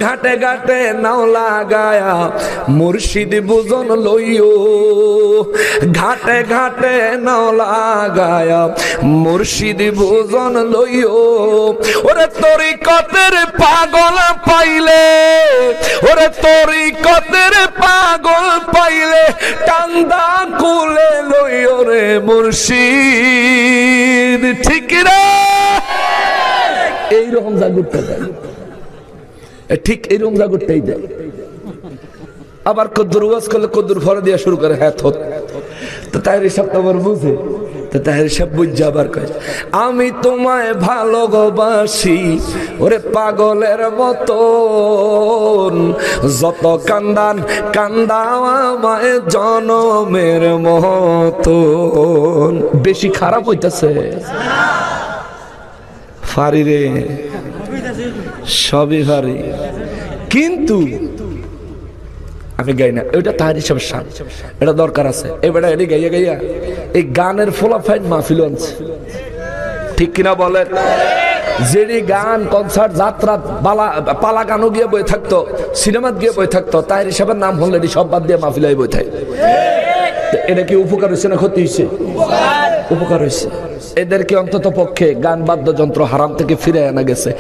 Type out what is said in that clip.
ঘাটে ঘাটে নাও লাগায়া মুর্শিদ বুজন লইও, ঘাটে ঘাটে নাও লাগায়া মুর্শিদ বুজন লইও। ওরে তরিকতের পাগল পাইলে, ওরে তরিকতের পাগল পাইলে টান্দা কুলে লইও রে মুর্শিদ। ঠিক রে, এইরকম জাগরটা দেয়, ঠিক এইরকম জাগরটাই দেয়। আবার কদ্দুর ওয়াজ করলে কদ্দুর ফরে দিয়া শুরু করে হ্যাঁ থত, তো তাই সব তো আবার বুঝে, তো তাই সব বুঝে আবার কয় আমি তোমায় ভালোবাসি ওরে পাগলের মতন, যত কান্দান কান্দাও আমায় জনমের মতন। বেশি খারাপ হইতাছে ফারি রে, সবই ফারি, কিন্তু আমি গাই না, ওইটা তাহার হিসাবে শান, এটা দরকার আছে। এবারে এটি গাইয়া গাইয়া এই গানের ফলাফাইন মাহফিল আনছে, ঠিক কিনা বলেন? যেটি গান কনসার্ট যাত্রা পালা গানও গিয়ে বই থাকতো, সিনেমাত গিয়ে বই থাকতো, তার হিসাবে নাম হলে এটি সব বাদ দিয়ে মাহফিলাই বই থাকে। এটা কি উপকার হয়েছে না ক্ষতি হয়েছে? উপকার হয়েছে। এদেরকে অন্তত পক্ষে গান বাদ্যযন্ত্র হারাম থেকে ফিরে আনা গেছে।